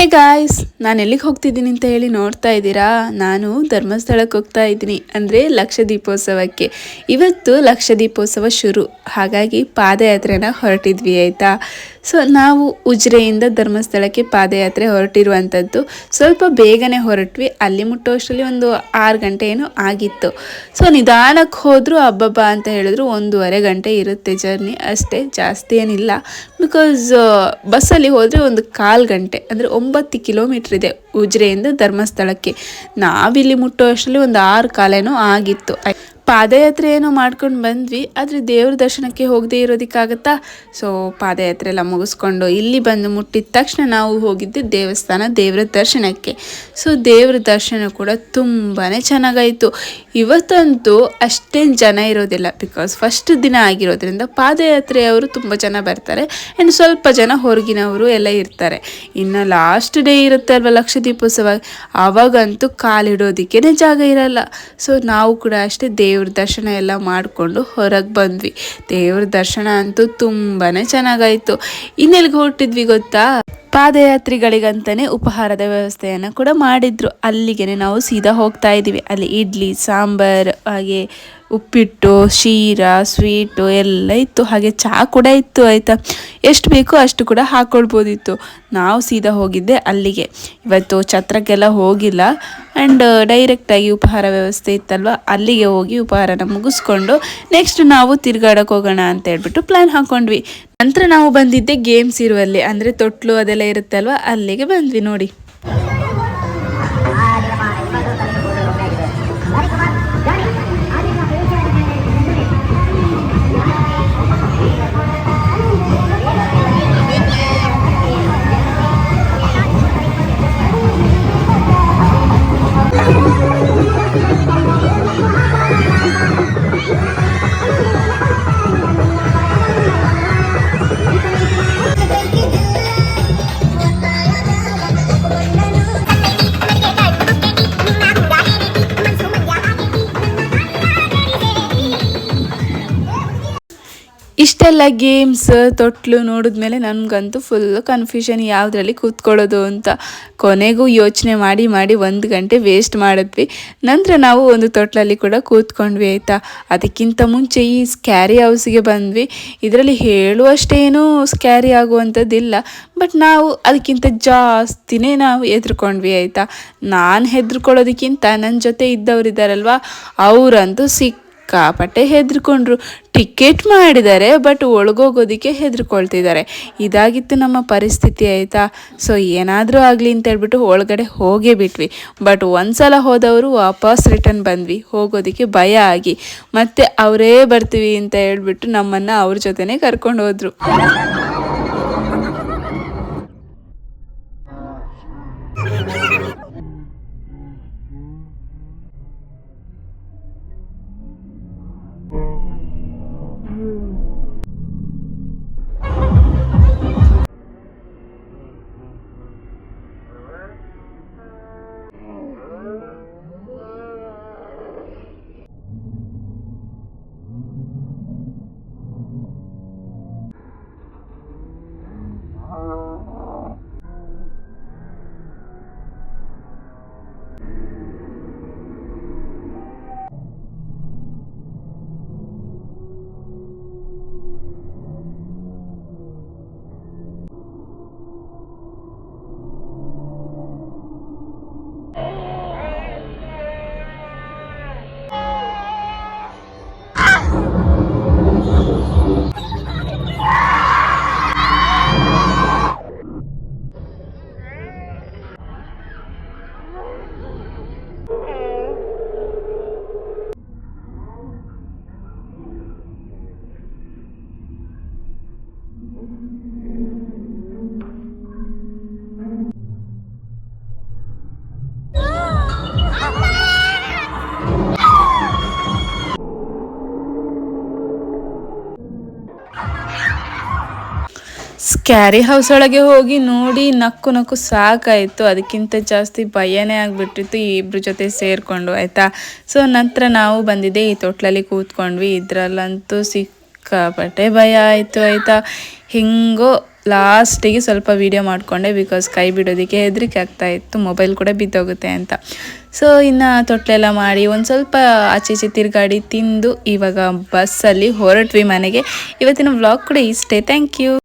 Hey guys, ನಾನು ಎಲ್ಲಿಗೆ ಹೋಗ್ತಿದ್ದೀನಿ ಅಂತ ಹೇಳಿ ನೋಡ್ತಾ ಇದ್ದೀರಾ? ನಾನು ಧರ್ಮಸ್ಥಳಕ್ಕೆ ಹೋಗ್ತಾ ಇದ್ದೀನಿ, ಅಂದರೆ ಲಕ್ಷ ದೀಪೋತ್ಸವಕ್ಕೆ. ಇವತ್ತು ಲಕ್ಷ ದೀಪೋತ್ಸವ ಶುರು, ಹಾಗಾಗಿ ಪಾದಯಾತ್ರೆನ ಹೊರಟಿದ್ವಿ ಆಯಿತಾ. ಸೊ ನಾವು ಉಜಿರೆಯಿಂದ ಧರ್ಮಸ್ಥಳಕ್ಕೆ ಪಾದಯಾತ್ರೆ ಹೊರಟಿರುವಂಥದ್ದು. ಸ್ವಲ್ಪ ಬೇಗನೆ ಹೊರಟ್ವಿ, ಅಲ್ಲಿ ಮುಟ್ಟೋಷ್ಟರಲ್ಲಿ ಒಂದು 6 ಗಂಟೆ ಏನೋ ಆಗಿತ್ತು. ಸೊ ನಿಧಾನಕ್ಕೆ ಹೋದರೂ ಹಬ್ಬಬ್ಬ ಅಂತ ಹೇಳಿದ್ರು 1.5 ಗಂಟೆ ಇರುತ್ತೆ ಜರ್ನಿ, ಅಷ್ಟೇ, ಜಾಸ್ತಿ ಏನಿಲ್ಲ. ಬಿಕಾಸ್ ಬಸ್ಸಲ್ಲಿ ಹೋದರೆ ಒಂದು 1/4 ಗಂಟೆ, ಅಂದರೆ 9 ಕಿಲೋಮೀಟ್ರ್ ಇದೆ ಉಜಿರೆಯಿಂದ ಧರ್ಮಸ್ಥಳಕ್ಕೆ. ನಾವಿಲ್ಲಿ ಮುಟ್ಟೋ ಅಷ್ಟರಲ್ಲಿ ಒಂದು 6 ಕಾಲೇನೋ ಆಗಿತ್ತು. ಪಾದಯಾತ್ರೆ ಏನೋ ಮಾಡ್ಕೊಂಡು ಬಂದ್ವಿ, ಆದರೆ ದೇವ್ರ ದರ್ಶನಕ್ಕೆ ಹೋಗದೆ ಇರೋದಕ್ಕಾಗತ್ತಾ? ಸೊ ಪಾದಯಾತ್ರೆ ಎಲ್ಲ ಮುಗಿಸ್ಕೊಂಡು ಇಲ್ಲಿ ಬಂದು ಮುಟ್ಟಿದ ತಕ್ಷಣ ನಾವು ಹೋಗಿದ್ದೆ ದೇವಸ್ಥಾನ, ದೇವರ ದರ್ಶನಕ್ಕೆ. ಸೊ ದೇವ್ರ ದರ್ಶನ ಕೂಡ ತುಂಬಾ ಚೆನ್ನಾಗಾಯಿತು. ಇವತ್ತಂತೂ ಅಷ್ಟೇನು ಜನ ಇರೋದಿಲ್ಲ, ಬಿಕಾಸ್ ಫಸ್ಟ್ ದಿನ ಆಗಿರೋದ್ರಿಂದ ಪಾದಯಾತ್ರೆಯವರು ತುಂಬ ಜನ ಬರ್ತಾರೆ ಆ್ಯಂಡ್ ಸ್ವಲ್ಪ ಜನ ಹೊರಗಿನವರು ಎಲ್ಲ ಇರ್ತಾರೆ. ಇನ್ನು ಲಾಸ್ಟ್ ಡೇ ಇರುತ್ತೆ ಅಲ್ವ ಲಕ್ಷ ದೀಪೋತ್ಸವ, ಆವಾಗಂತೂ ಕಾಲಿಡೋದಕ್ಕೇ ಜಾಗ ಇರಲ್ಲ. ಸೊ ನಾವು ಕೂಡ ಅಷ್ಟೇ ದೇವ್ರ ದರ್ಶನ ಎಲ್ಲ ಮಾಡಿಕೊಂಡು ಹೊರಗೆ ಬಂದ್ವಿ. ದೇವ್ರ ದರ್ಶನ ಅಂತೂ ತುಂಬಾ ಚೆನ್ನಾಗಾಯಿತು. ಇನ್ನೆಲ್ಲಿಗೆ ಹೊರಟಿದ್ವಿ ಗೊತ್ತಾ? ಪಾದಯಾತ್ರಿಗಳಿಗಂತಲೇ ಉಪಹಾರದ ವ್ಯವಸ್ಥೆಯನ್ನು ಕೂಡ ಮಾಡಿದ್ರು. ಅಲ್ಲಿಗೆ ನಾವು ಸೀದಾ ಹೋಗ್ತಾ ಇದ್ದೀವಿ. ಅಲ್ಲಿ ಇಡ್ಲಿ, ಸಾಂಬಾರ್, ಹಾಗೆ ಉಪ್ಪಿಟ್ಟು, ಶೀರಾ, ಸ್ವೀಟು ಎಲ್ಲ ಇತ್ತು. ಹಾಗೆ ಚಹಾ ಕೂಡ ಇತ್ತು ಆಯಿತಾ. ಎಷ್ಟು ಬೇಕೋ ಅಷ್ಟು ಕೂಡ ಹಾಕ್ಕೊಳ್ಬೋದಿತ್ತು. ನಾವು ಸೀದಾ ಹೋಗಿದ್ದೆ ಅಲ್ಲಿಗೆ. ಇವತ್ತು ಛತ್ರಕ್ಕೆಲ್ಲ ಹೋಗಿಲ್ಲ ಆ್ಯಂಡ್ ಡೈರೆಕ್ಟಾಗಿ ಉಪಹಾರ ವ್ಯವಸ್ಥೆ ಇತ್ತಲ್ವ, ಅಲ್ಲಿಗೆ ಹೋಗಿ ಉಪಹಾರನ ಮುಗಿಸ್ಕೊಂಡು ನೆಕ್ಸ್ಟ್ ನಾವು ತಿರ್ಗಾಡಕ್ಕೆ ಹೋಗೋಣ ಅಂತ ಹೇಳ್ಬಿಟ್ಟು ಪ್ಲ್ಯಾನ್ ಹಾಕ್ಕೊಂಡ್ವಿ. ನಂತರ ನಾವು ಬಂದಿದ್ದೆ ಗೇಮ್ಸ್ ಇರುವಲ್ಲಿ, ಅಂದರೆ ತೊಟ್ಲು ಅದೆಲ್ಲ ಇರುತ್ತೆ ಅಲ್ವ, ಅಲ್ಲಿಗೆ ಬಂದ್ವಿ ನೋಡಿ. ಇಷ್ಟೆಲ್ಲ ಗೇಮ್ಸ್, ತೊಟ್ಲು ನೋಡಿದ್ಮೇಲೆ ನನಗಂತೂ ಫುಲ್ ಕನ್ಫ್ಯೂಷನ್, ಯಾವುದರಲ್ಲಿ ಕೂತ್ಕೊಳ್ಳೋದು ಅಂತ. ಕೊನೆಗೂ ಯೋಚನೆ ಮಾಡಿ 1 ಗಂಟೆ ವೇಸ್ಟ್ ಮಾಡಿದ್ವಿ. ನಂತರ ನಾವು ಒಂದು ತೊಟ್ಲಲ್ಲಿ ಕೂಡ ಕೂತ್ಕೊಂಡ್ವಿ ಆಯಿತಾ. ಅದಕ್ಕಿಂತ ಮುಂಚೆ ಈ ಸ್ಕ್ಯಾರಿ ಹೌಸಿಗೆ ಬಂದ್ವಿ. ಇದರಲ್ಲಿ ಹೇಳುವಷ್ಟೇನೂ ಸ್ಕ್ಯಾರಿ ಆಗುವಂಥದ್ದಿಲ್ಲ, ಬಟ್ ನಾವು ಅದಕ್ಕಿಂತ ಜಾಸ್ತಿನೇ ನಾವು ಹೆದ್ರ್ಕೊಂಡ್ವಿ ಆಯಿತಾ. ನಾನು ಹೆದರ್ಕೊಳ್ಳೋದಕ್ಕಿಂತ ನನ್ನ ಜೊತೆ ಇದ್ದವರಿದ್ದಾರಲ್ವ, ಅವರಂತೂ ಸಿಕ್ಕಾಪಟ್ಟೆ ಹೆದರ್ಕೊಂಡ್ರು. ಟಿಕೆಟ್ ಮಾಡಿದ್ದಾರೆ, ಬಟ್ ಒಳಗೋಗೋದಕ್ಕೆ ಹೆದರ್ಕೊಳ್ತಿದ್ದಾರೆ. ಇದಾಗಿತ್ತು ನಮ್ಮ ಪರಿಸ್ಥಿತಿ ಆಯಿತಾ. ಸೊ ಏನಾದರೂ ಆಗಲಿ ಅಂತ ಹೇಳ್ಬಿಟ್ಟು ಒಳಗಡೆ ಹೋಗೇ ಬಿಟ್ವಿ. ಬಟ್ ಒಂದ್ಸಲ ಹೋದವರು ವಾಪಸ್ ರಿಟರ್ನ್ ಬಂದ್ವಿ, ಹೋಗೋದಕ್ಕೆ ಭಯ ಆಗಿ. ಮತ್ತೆ ಅವರೇ ಬರ್ತೀವಿ ಅಂತ ಹೇಳ್ಬಿಟ್ಟು ನಮ್ಮನ್ನು ಅವ್ರ ಜೊತೆನೇ ಕರ್ಕೊಂಡು ಹೋದ್ರು. ಸ್ಕ್ಯಾರಿ ಹೌಸ್ ಒಳಗೆ ಹೋಗಿ ನೋಡಿ ನಕ್ಕು ಸಾಕಾಯಿತು. ಅದಕ್ಕಿಂತ ಜಾಸ್ತಿ ಭಯನೇ ಆಗಿಬಿಟ್ಟಿತ್ತು ಈ ಇಬ್ಬರ ಜೊತೆ ಸೇರಿಕೊಂಡು ಆಯಿತಾ. ಸೊ ನಂತರ ನಾವು ಬಂದಿದ್ದೆ ಈ ತೊಟ್ಲಲ್ಲಿ ಕೂತ್ಕೊಂಡ್ವಿ. ಇದರಲ್ಲಂತೂ ಸಿಕ್ಕಾಪಟ್ಟೆ ಭಯ ಆಯಿತು ಆಯಿತಾ. ಹೆಂಗೋ ಲಾಸ್ಟಿಗೆ ಸ್ವಲ್ಪ ವೀಡಿಯೋ ಮಾಡಿಕೊಂಡೆ, ಬಿಕಾಸ್ ಕೈ ಬಿಡೋದಕ್ಕೆ ಹೆದರಿಕೆ ಆಗ್ತಾ ಇತ್ತು, ಮೊಬೈಲ್ ಕೂಡ ಬಿದ್ದೋಗುತ್ತೆ ಅಂತ. ಸೊ ಇನ್ನು ತೊಟ್ಲೆಲ್ಲ ಮಾಡಿ ಒಂದು ಸ್ವಲ್ಪ ಆಚೆ ಈಚೆ ತಿರುಗಾಡಿ ತಿಂದು ಇವಾಗ ಬಸ್ಸಲ್ಲಿ ಹೊರಟ್ವಿ ಮನೆಗೆ. ಇವತ್ತಿನ ವ್ಲಾಗ್ ಕೂಡ ಇಷ್ಟೇ. Thank you.